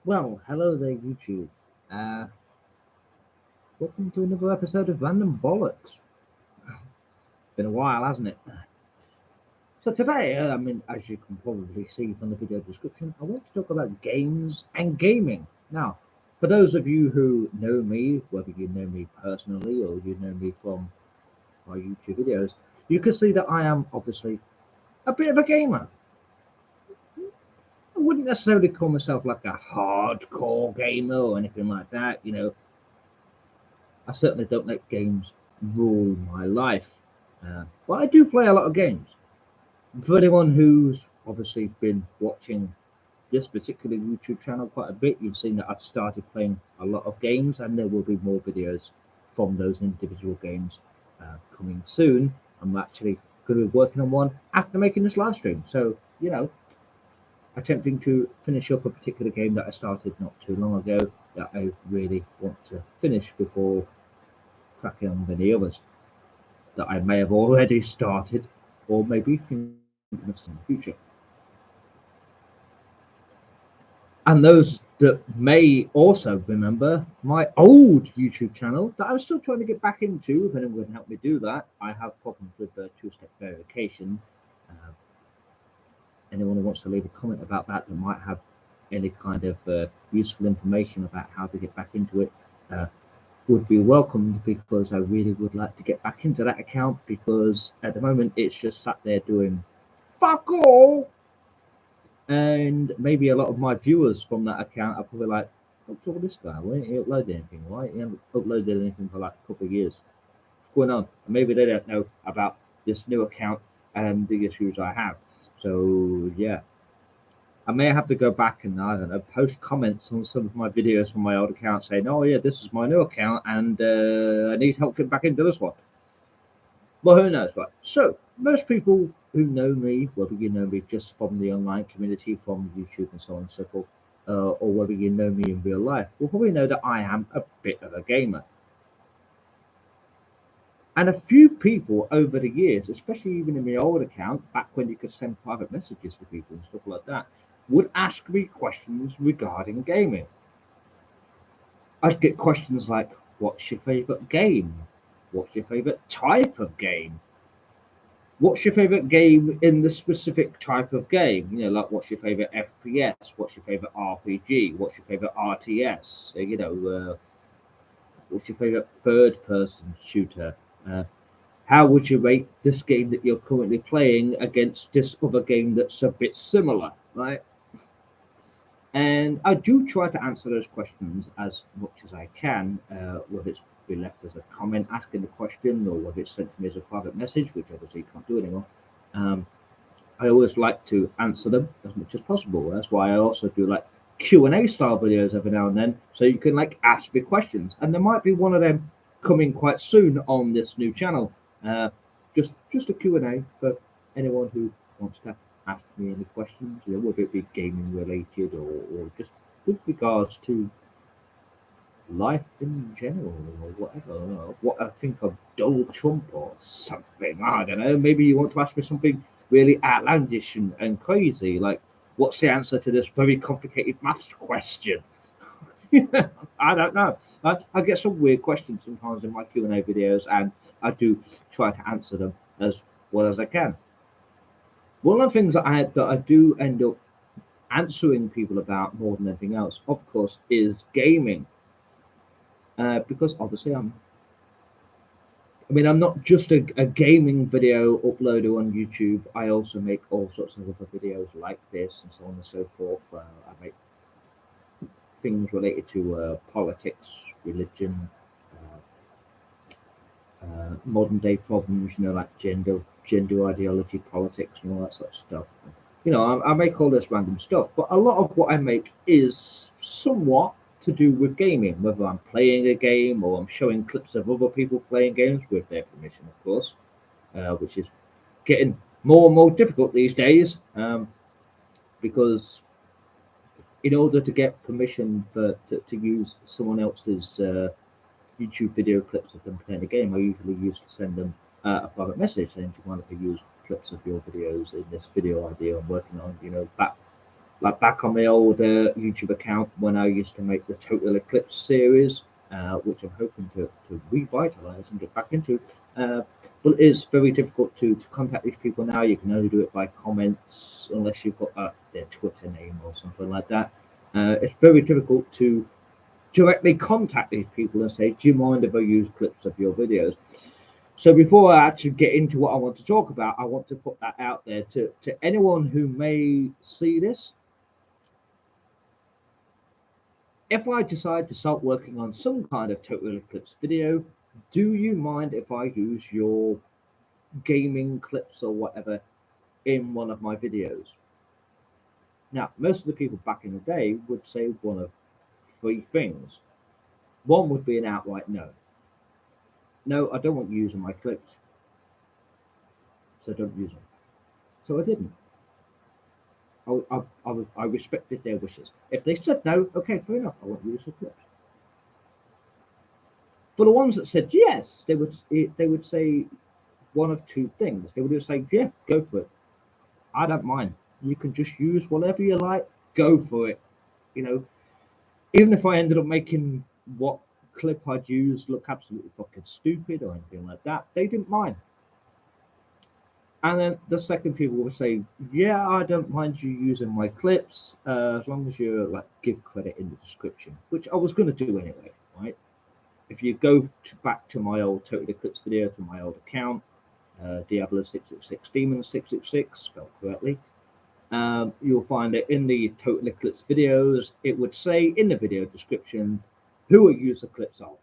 Well, hello there, YouTube. Uh, Welcome to another episode of Random Bollocks. Been a while, hasn't it? So today, as you can probably see from the video description, I want to talk about games and gaming. Now, for those of you who know me, whether you know me personally or you know me from my YouTube videos, you can see that I am obviously a bit of a gamer. I wouldn't necessarily call myself like a hardcore gamer or anything like that. I certainly don't let games rule my life. But I do play a lot of games. For anyone who's obviously been watching this particular YouTube channel quite a bit, you've seen that I've started playing a lot of games, and there will be more videos from those individual games coming soon. I'm actually going to be working on one after making this live stream. So, attempting to finish up a particular game that I started not too long ago that I really want to finish before cracking on with any others that I may have already started or maybe thinking of starting in the future. And those that may also remember my old YouTube channel that I'm still trying to get back into, if anyone can help me do that. I have problems with two-step verification. Uh, Anyone who wants to leave a comment about that might have any kind of useful information about how to get back into it uh, would be welcomed, because I really would like to get back into that account, because at the moment it's just sat there doing fuck all. And maybe a lot of my viewers from that account are probably like, what's all this guy? Why ain't he uploaded anything? Why ain't he haven't uploaded anything for like a couple of years? What's going on? And maybe they don't know about this new account and the issues I have. So yeah, I may have to go back and I don't know, post comments on some of my videos from my old account saying, "Oh yeah, this is my new account and I need help getting back into this one." Well, who knows, right? So, most people who know me, whether you know me just from the online community, from YouTube and so on and so forth, or whether you know me in real life, will probably know that I am a bit of a gamer. And a few people over the years, especially even in my old account, back when you could send private messages to people and stuff like that, would ask me questions regarding gaming. I'd get questions like, what's your favourite game? What's your favourite type of game? What's your favorite game in the specific type of game? Like what's your favorite FPS? What's your favorite RPG? What's your favorite RTS? What's your favorite third-person shooter? Uh, how would you rate this game that you're currently playing against this other game that's a bit similar, right? And I do try to answer those questions as much as I can, whether it's be left as a comment asking the question or whether it's sent to me as a private message, which obviously you can't do anymore. Um, I always like to answer them as much as possible. That's why I also do like Q&A style videos every now and then, so you can like ask me questions. And there might be one of them coming quite soon on this new channel. Uh, just a Q&A for anyone who wants to ask me any questions, whether it be gaming related or just with regards to life in general or whatever. What I think of Donald Trump or something. I don't know. Maybe you want to ask me something really outlandish and crazy, like what's the answer to this very complicated maths question? I don't know. I get some weird questions sometimes in my Q&A videos, and I do try to answer them as well as I can. One of the things that I do end up answering people about more than anything else, of course, is gaming. Because obviously I'm not just a gaming video uploader on YouTube. I also make all sorts of other videos like this and so on and so forth. I make things related to politics, religion, modern day problems, like gender ideology, politics, and all that sort of stuff. I make all this random stuff, but a lot of what I make is somewhat to do with gaming, whether I'm playing a game or I'm showing clips of other people playing games with their permission, of course, which is getting more and more difficult these days, because in order to get permission to use someone else's YouTube video clips of them playing a game, I usually used to send them a private message saying, "Do you mind if I use clips of your videos in this video idea I'm working on?" Back Like back on my old YouTube account when I used to make the Total Eclipse series, which I'm hoping to revitalize and get back into. Uh, but it's very difficult to contact these people now. You can only do it by comments unless you've got their Twitter name or something like that. It's very difficult to directly contact these people and say, do you mind if I use clips of your videos? So before I actually get into what I want to talk about, I want to put that out there to anyone who may see this. If I decide to start working on some kind of Total Eclipse video, do you mind if I use your gaming clips or whatever in one of my videos? Now, most of the people back in the day would say one of three things. One would be an outright no. No, I don't want you using my clips, so don't use them. So I didn't. I respected their wishes. If they said no, okay, fair enough, I won't use the clips. For the ones that said yes, they would say one of two things. They would just say, yeah, go for it. I don't mind. You can just use whatever you like. Go for it. You know, even if I ended up making what clip I'd use look absolutely fucking stupid or anything like that, they didn't mind. And then the second people would say, yeah, I don't mind you using my clips as long as you like give credit in the description, which I was going to do anyway, right? If you go back to my old Total Eclipse video, to my old account, Diablo 666 Demon 666, spelled correctly, you'll find that in the Total Eclipse videos, it would say in the video description who a user clips of,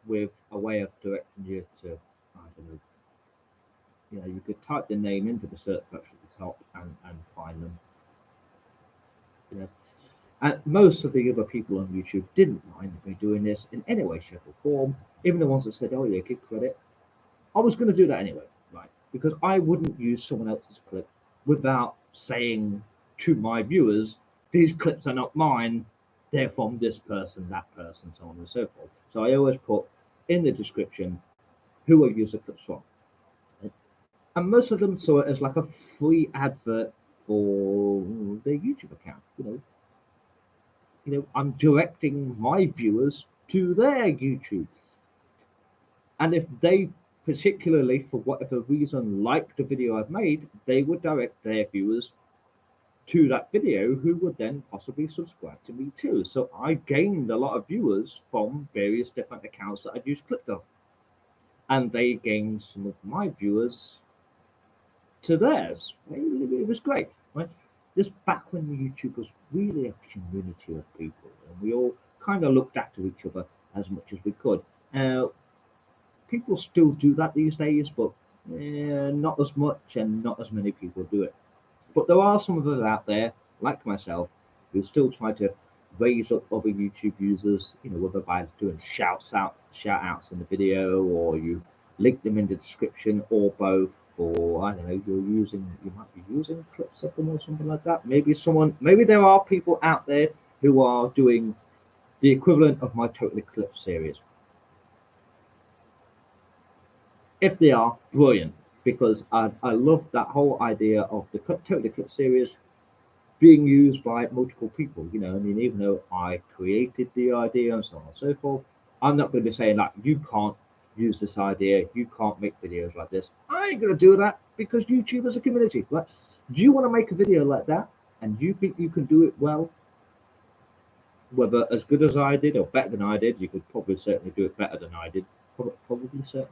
with a way of directing you to, I don't know, you could type the name into the search box at the top and find them. You know, and most of the other people on YouTube didn't mind me doing this in any way, shape, or form. Even the ones that said, "Oh yeah, give credit," I was going to do that anyway, right? Because I wouldn't use someone else's clip without saying to my viewers, "These clips are not mine. They're from this person, that person, so on and so forth." So I always put in the description who I use the clips from. And most of them saw it as like a free advert for their YouTube account. I'm directing my viewers to their YouTube, and if they particularly, for whatever reason, like the video I've made, they would direct their viewers to that video, who would then possibly subscribe to me too. So I gained a lot of viewers from various different accounts that I'd used clipped on, and they gained some of my viewers to theirs. It was great. Right? This back when YouTube was really a community of people, and we all kind of looked after each other as much as we could. People still do that these days, but not as much, and not as many people do it. But there are some of us out there, like myself, who still try to raise up other YouTube users. Whether by doing shout outs in the video, or you link them in the description, or both. Or I don't know, you might be using clips of them or something like that. Maybe there are people out there who are doing the equivalent of my Total Eclipse series. If they are, brilliant, because I love that whole idea of the Total Eclipse series being used by multiple people. Even though I created the idea and so on and so forth, I'm not going to be saying that you can't use this idea, you can't make videos like this. I ain't going to do that, because YouTube is a community. Like, do you want to make a video like that and you think you can do it well, whether as good as I did or better than I did? You could probably certainly do it better than I did. Probably certainly.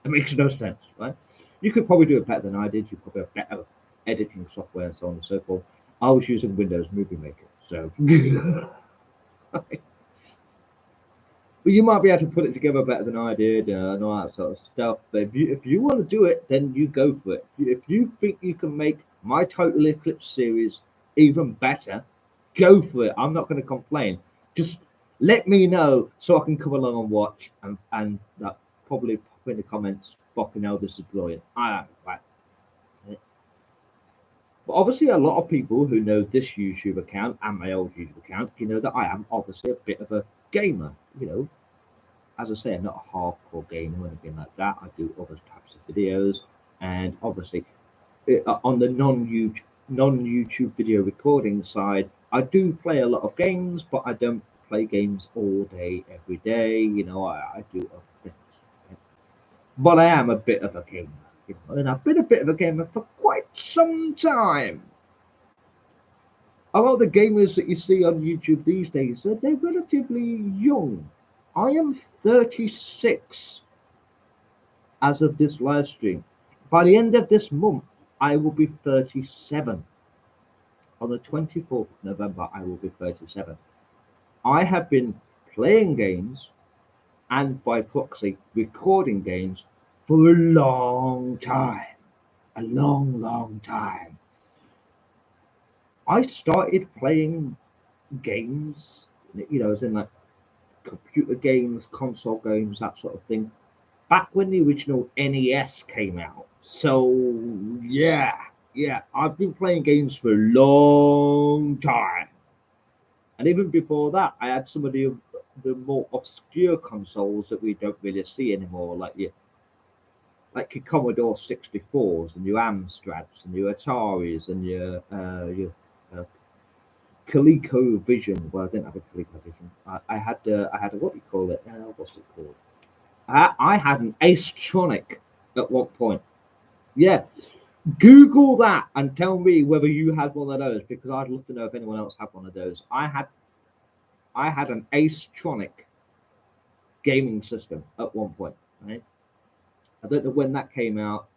It makes no sense, right? You could probably do it better than I did. You probably have better editing software and so on and so forth. I was using Windows Movie Maker, so but you might be able to put it together better than I did and all that sort of stuff. But if you want to do it, then you go for it. If you think you can make my Total Eclipse series even better, go for it. I'm not going to complain. Just let me know so I can come along and watch and probably pop in the comments. Fucking hell, this is brilliant. I don't know. But obviously, a lot of people who know this YouTube account and my old YouTube account, that I am obviously a bit of a gamer. As I say, I'm not a hardcore gamer or anything like that. I do other types of videos, and obviously, on the non-YouTube video recording side, I do play a lot of games, but I don't play games all day, every day. I do other things. Right? But I am a bit of a gamer, and I've been a bit of a gamer for quite some time. A lot of the gamers that you see on YouTube these days, they're relatively young. I am 36 as of this live stream. By the end of this month, I will be 37. On the 24th of November, I will be 37. I have been playing games and by proxy recording games for a long time. A long, long time. I started playing games, as in like computer games, console games, that sort of thing, back when the original NES came out. So yeah, I've been playing games for a long time. And even before that, I had some of the more obscure consoles that we don't really see anymore, like your Commodore 64s and your Amstrads and your Ataris and your uh, ColecoVision. Well, I didn't have a ColecoVision. I had a, what do you call it? What's it called? I had an Ace-tronic at one point. Yeah, Google that and tell me whether you had one of those, because I'd love to know if anyone else had one of those. I had an Ace-tronic gaming system at one point. Right? I don't know when that came out,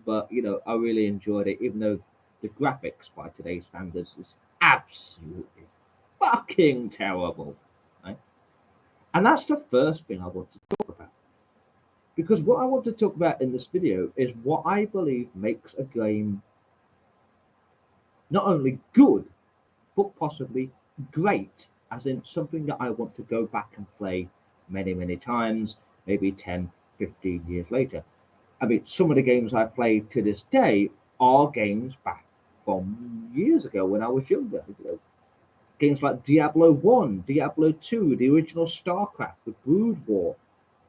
but I really enjoyed it, even though the graphics by today's standards is absolutely fucking terrible. Right? And that's the first thing I want to talk about. Because what I want to talk about in this video is what I believe makes a game not only good, but possibly great, as in something that I want to go back and play many, many times, maybe 10, 15 years later. I mean, some of the games I play to this day are games back from years ago when I was younger. Games like Diablo 1, Diablo 2, the original StarCraft, the Brood War,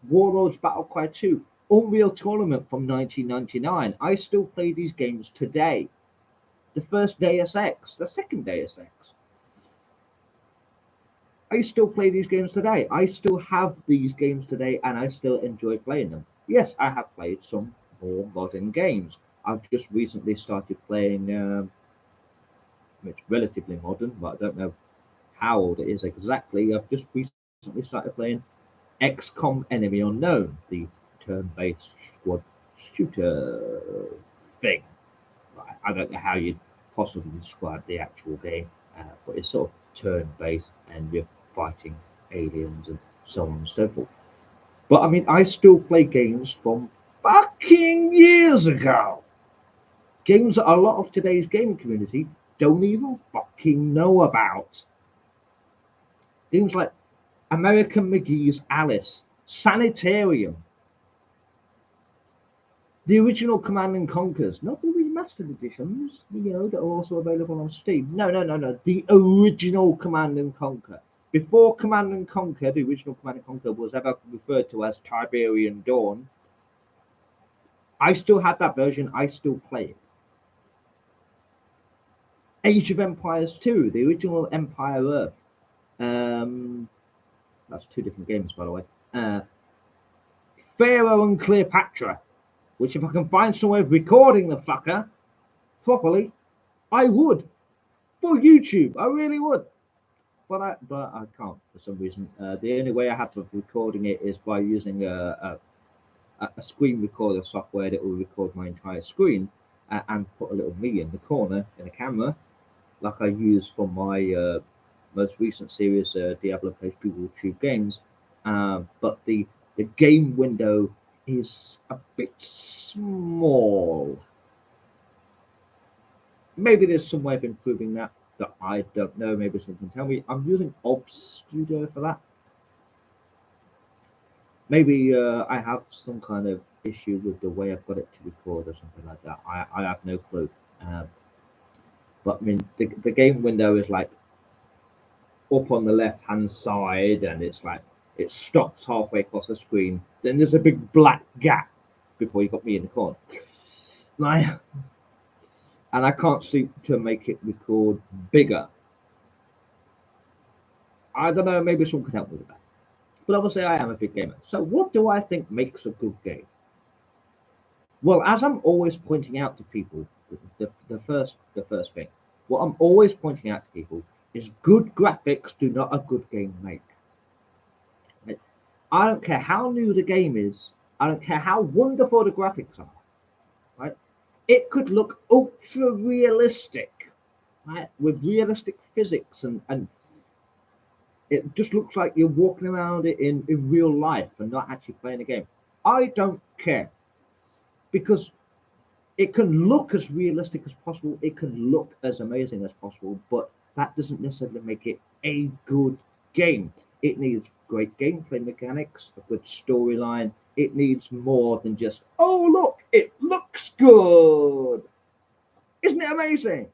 Warlords Battlecry 2, Unreal Tournament from 1999. I still play these games today. The first Deus Ex, the second Deus Ex. I still play these games today. I still have these games today and I still enjoy playing them. Yes, I have played some more modern games. I've just recently started playing, it's relatively modern, but I don't know how old it is exactly. I've just recently started playing XCOM Enemy Unknown, the turn-based squad shooter thing. I don't know how you'd possibly describe the actual game, but it's sort of turn-based and you're fighting aliens and so on and so forth. But I mean, I still play games from fucking years ago. Games that a lot of today's gaming community don't even fucking know about. Things like American McGee's Alice, Sanitarium, the original Command and Conquers, not the remastered editions, that are also available on Steam. No. The original Command and Conquer. Before Command and Conquer, the original Command and Conquer was ever referred to as Tiberian Dawn, I still have that version. I still play it. Age of Empires 2, the original Empire Earth. That's two different games, by the way. Pharaoh and Cleopatra, which if I can find somewhere recording the fucker properly, I would. For YouTube, I really would. But I can't for some reason. The only way I have of recording it is by using a screen recorder software that will record my entire screen and put a little me in the corner in a camera, like I use for my most recent series, Diablo Plays People Tube Games. But the game window is a bit small. Maybe there's some way of improving that I don't know. Maybe someone can tell me. I'm using OBS Studio for that. Maybe I have some kind of issue with the way I've got it to record or something like that. I have no clue. But I mean, the game window is like up on the left hand side, and it's like it stops halfway across the screen. Then there's a big black gap before you got me in the corner. Like, and I can't seem to make it record bigger. I don't know, maybe someone could help me with that. But obviously, I am a big gamer. So, what do I think makes a good game? Well, as I'm always pointing out to people, the first thing, what I'm always pointing out to people is good graphics do not a good game make. Right? I don't care how new the game is. I don't care how wonderful the graphics are. Right? It could look ultra realistic, right, with realistic physics, and it just looks like you're walking around it in real life and not actually playing a game. I don't care because it can look as realistic as possible, it can look as amazing as possible, but that doesn't necessarily make it a good game. It needs great gameplay mechanics, a good storyline. It needs more than just, oh, look, it looks good. Isn't it amazing?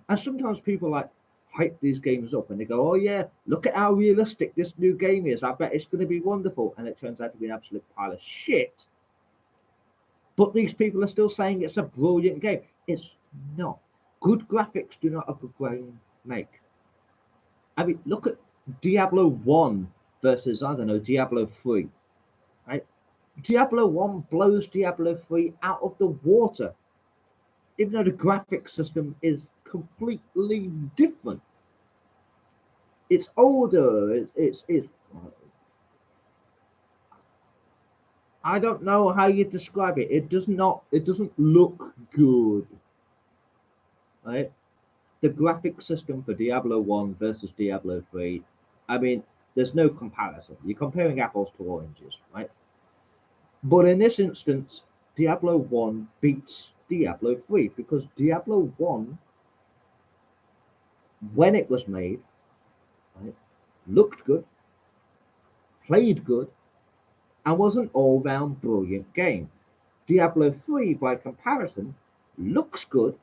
And sometimes people like hype these games up and they go, oh, yeah, look at how realistic this new game is. I bet it's going to be wonderful. And it turns out to be an absolute pile of shit. But these people are still saying it's a brilliant game. It's not. Good graphics do not a good game make. I mean, look at Diablo 1 versus, I don't know, Diablo 3. Right? Diablo 1 blows Diablo 3 out of the water, even though the graphic system is completely different. It's older. It's I don't know how you describe it. It does not. It doesn't look good, right? The graphic system for Diablo 1 versus Diablo 3, I mean, there's no comparison. You're comparing apples to oranges, right? But in this instance, Diablo 1 beats Diablo 3 because Diablo 1, when it was made, right, looked good, played good, and was an all round brilliant game. Diablo 3, by comparison, looks good,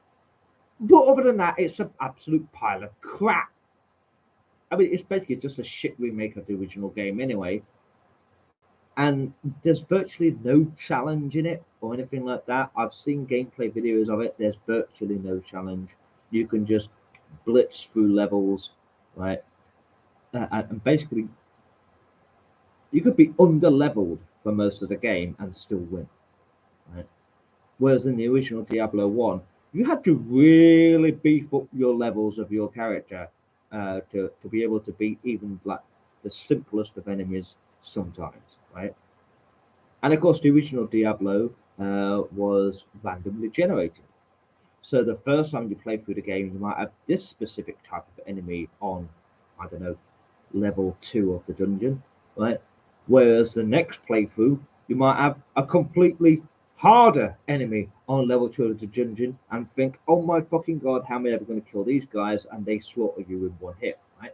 but other than that, it's an absolute pile of crap. I mean, it's basically just a shit remake of the original game anyway. And there's virtually no challenge in it or anything like that. I've seen gameplay videos of it. There's virtually no challenge. You can just blitz through levels, right? And basically, you could be under leveled for most of the game and still win, right? Whereas in the original Diablo 1, you had to really beef up your levels of your character to be able to beat even like the simplest of enemies sometimes, right? And of course, the original Diablo was randomly generated. So the first time you play through the game, you might have this specific type of enemy on, I don't know, level 2 of the dungeon, right? Whereas the next playthrough, you might have a completely harder enemy on level 2 of the dungeon and think, oh my fucking god, how am I ever going to kill these guys? And they slaughter you in one hit, right?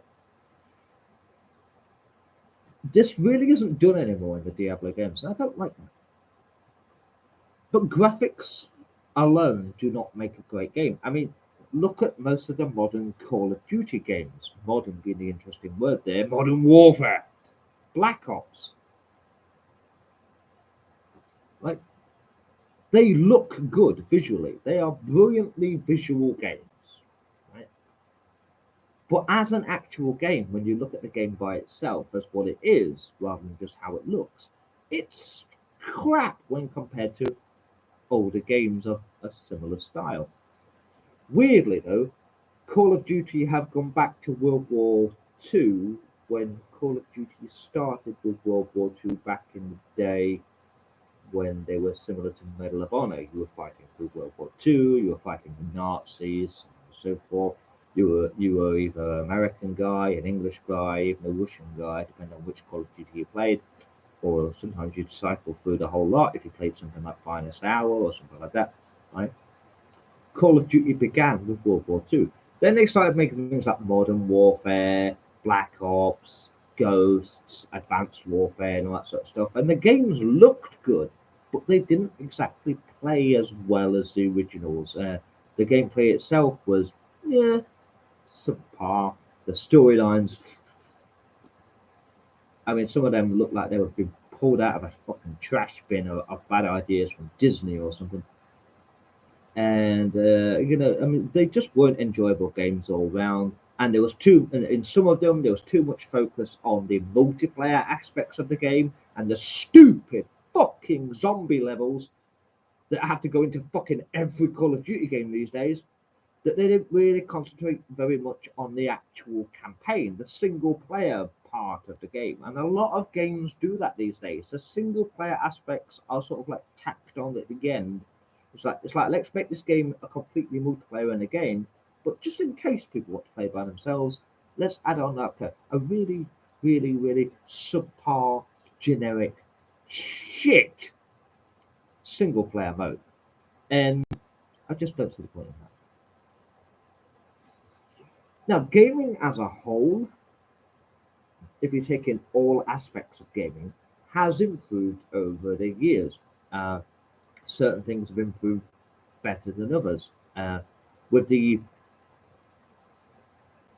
This really isn't done anymore in the Diablo games. And I don't like that. But graphics alone do not make a great game. I mean, look at most of the modern Call of Duty games. Modern being the interesting word there. Modern Warfare, Black Ops. Like they look good visually. They are brilliantly visual games. Right? But as an actual game, when you look at the game by itself as what it is, rather than just how it looks, it's crap when compared to older games of a similar style. Weirdly, though, Call of Duty have gone back to World War II when Call of Duty started with World War II back in the day when they were similar to Medal of Honor. You were fighting through World War II, you were fighting the Nazis, and so forth. You were either an American guy, an English guy, even a Russian guy, depending on which Call of Duty you played. Or sometimes you'd cycle through the whole lot if you played something like Finest Hour or something like that, right? Call of Duty began with World War II. Then they started making things like Modern Warfare, Black Ops, Ghosts, Advanced Warfare, and all that sort of stuff. And the games looked good, but they didn't exactly play as well as the originals. The gameplay itself was, yeah, subpar. The storylines, I mean, some of them looked like they were being pulled out of a fucking trash bin of bad ideas from Disney or something. and I mean, they just weren't enjoyable games all round. And there was too, in some of them, there was too much focus on the multiplayer aspects of the game and the stupid fucking zombie levels that have to go into fucking every Call of Duty game these days, that they didn't really concentrate very much on the actual campaign, the single player part of the game. And a lot of games do that these days. The single player aspects are sort of like tacked on at the end. It's like let's make this game a completely multiplayer in a game, but just in case people want to play by themselves, let's add on like a really, really, really subpar, generic shit single player mode. And I just don't see the point in that. Now, gaming as a whole, if you take in all aspects of gaming, has improved over the years. Uh, Certain things have improved better than others. With the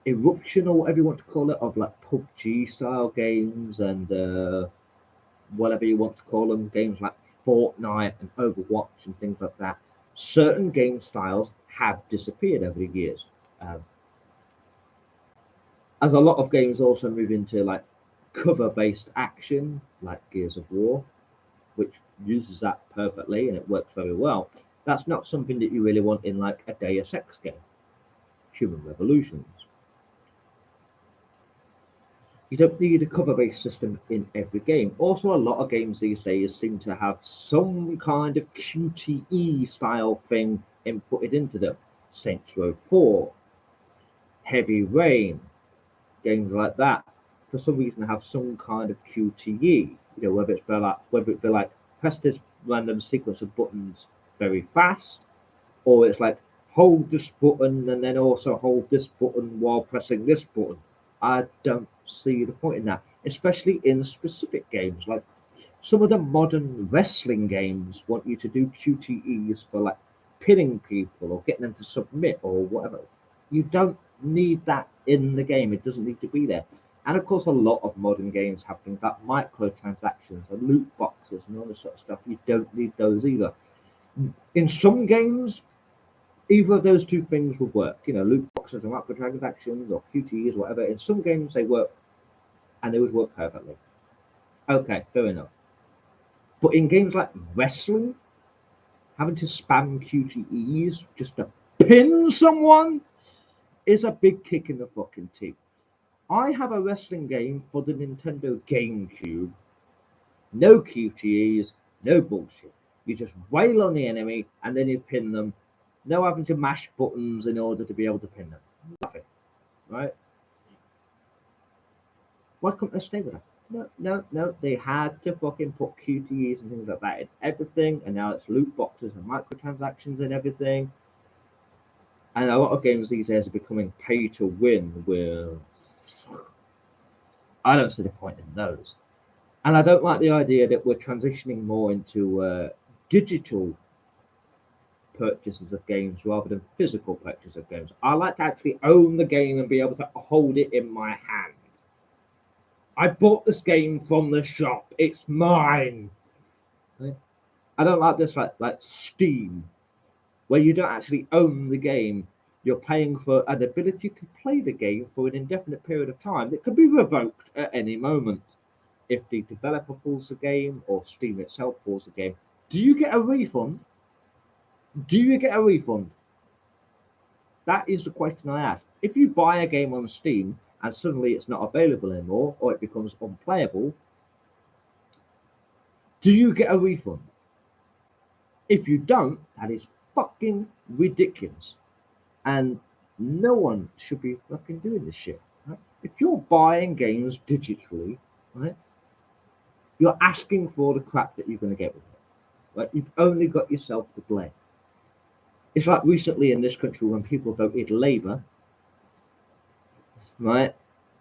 eruption, or whatever you want to call it, of like PUBG style games and whatever you want to call them, games like Fortnite and Overwatch and things like that, certain game styles have disappeared over the years. Um, as a lot of games also move into like cover based action, like Gears of War, which uses that perfectly and it works very well. That's not something that you really want in like a Deus Ex game, Human Revolutions. You don't need a cover based system in every game. Also, a lot of games these days seem to have some kind of QTE style thing inputted into them. Saints Row 4, Heavy Rain, games like that, for some reason have some kind of QTE. Whether it be like press this random sequence of buttons very fast, or it's like hold this button and then also hold this button while pressing this button. I don't see the point in that, especially in specific games. Like some of the modern wrestling games want you to do QTEs for like pinning people or getting them to submit or whatever. You don't need that in the game. It doesn't need to be there. And of course, a lot of modern games have things like microtransactions and loot boxes and all this sort of stuff. You don't need those either. In some games, either of those two things will work. Loot boxes and microtransactions or QTEs, whatever. In some games, they work and they would work perfectly. Okay, fair enough. But in games like wrestling, having to spam QTEs just to pin someone is a big kick in the fucking teeth. I have a wrestling game for the Nintendo GameCube. No QTEs, no bullshit. You just wail on the enemy and then you pin them. No having to mash buttons in order to be able to pin them. Nothing. Right? Why couldn't they stay with that? No, no, no. They had to fucking put QTEs and things like that in everything, and now it's loot boxes and microtransactions and everything. And a lot of games these days are becoming pay to win, where I don't see the point in those. And I don't like the idea that we're transitioning more into digital purchases of games rather than physical purchases of games. I like to actually own the game and be able to hold it in my hand. I bought this game from the shop. It's mine. Right? I don't like this like Steam, where you don't actually own the game. You're paying for an ability to play the game for an indefinite period of time that can be revoked at any moment. If the developer pulls the game or Steam itself pulls the game, do you get a refund? Do you get a refund? That is the question I ask. If you buy a game on Steam and suddenly it's not available anymore or it becomes unplayable, do you get a refund? If you don't, that is fucking ridiculous. And no one should be fucking doing this shit. Right? If you're buying games digitally, right, you're asking for the crap that you're going to get with it. Right? You've only got yourself to blame. It's like recently in this country when people voted Labour, right?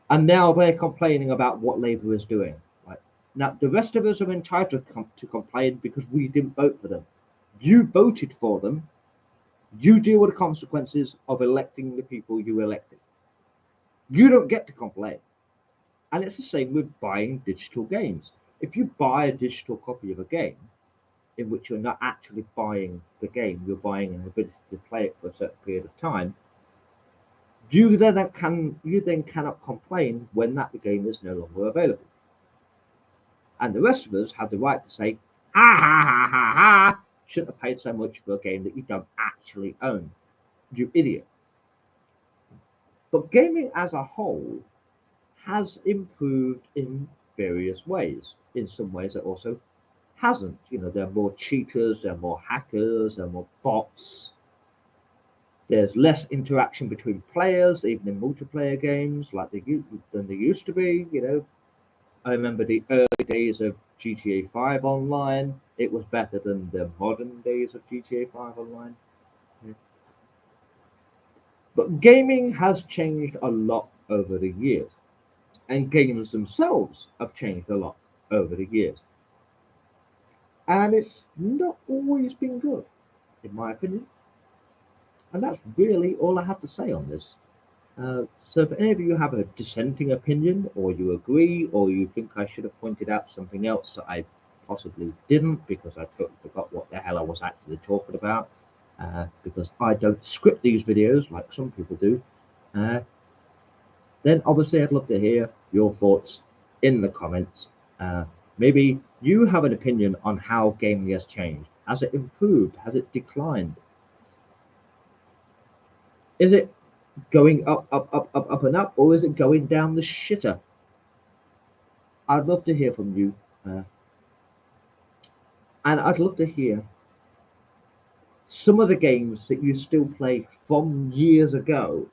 And now they're complaining about what Labour is doing. Right? Now, the rest of us are entitled to complain because we didn't vote for them. You voted for them. You deal with the consequences of electing the people you elected. You don't get to complain. And it's the same with buying digital games. If you buy a digital copy of a game, in which you're not actually buying the game, you're buying an ability to play it for a certain period of time, you then cannot complain when that game is no longer available. And the rest of us have the right to say, ha ha ha ha ha, shouldn't have paid so much for a game that you don't actually own. You idiot. But gaming as a whole has improved in various ways. In some ways, it also hasn't. There are more cheaters, there are more hackers, there are more bots. There's less interaction between players, even in multiplayer games, than there used to be. I remember the early days of GTA 5 Online. It was better than the modern days of GTA 5 Online. Yeah. But gaming has changed a lot over the years, and games themselves have changed a lot over the years. And it's not always been good, in my opinion. And that's really all I have to say on this. So if any of you have a dissenting opinion, or you agree, or you think I should have pointed out something else that I possibly didn't because I totally forgot what the hell I was actually talking about, because I don't script these videos like some people do, then obviously I'd love to hear your thoughts in the comments. Maybe you have an opinion on how gaming has changed. Has it improved? Has it declined? Is it going up, up, up, up, up and up, or is it going down the shitter? I'd love to hear from you. And I'd love to hear some of the games that you still play from years ago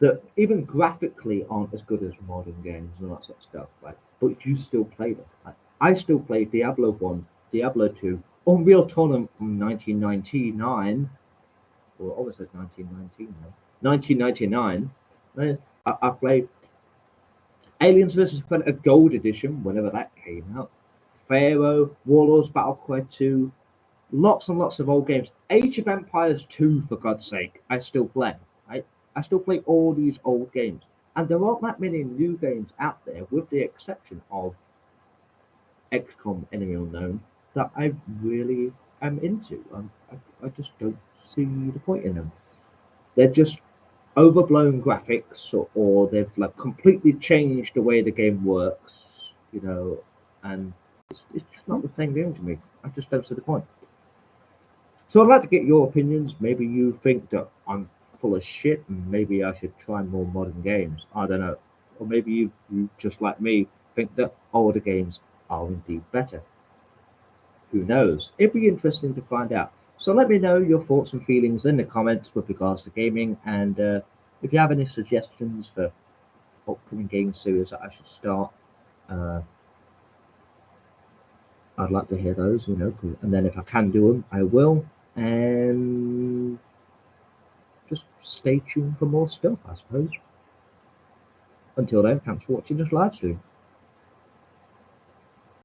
that even graphically aren't as good as modern games and all that sort of stuff, right? But you still play them. Like, I still play Diablo 1, Diablo 2, Unreal Tournament from 1999, or obviously 1919 now. 1999. I played Aliens vs Predator Gold Edition, whenever that came out. Pharaoh, Warlords Battle Cry 2, lots and lots of old games. Age of Empires 2, for God's sake, I still play. Right? I still play all these old games. And there aren't that many new games out there, with the exception of XCOM Enemy Unknown, that I really am into. I just don't see the point in them. They're just overblown graphics, or they've like completely changed the way the game works, and it's just not the same game to me. I just don't see the point. So I'd like to get your opinions. Maybe you think that I'm full of shit and maybe I should try more modern games. I don't know. Or maybe you just like me think that older games are indeed better. Who knows? It'd be interesting to find out. So let me know your thoughts and feelings in the comments with regards to gaming, and if you have any suggestions for upcoming game series that I should start, uh, I'd like to hear those, and then if I can do them, I will. And just stay tuned for more stuff, I suppose. Until then, thanks for watching this live stream.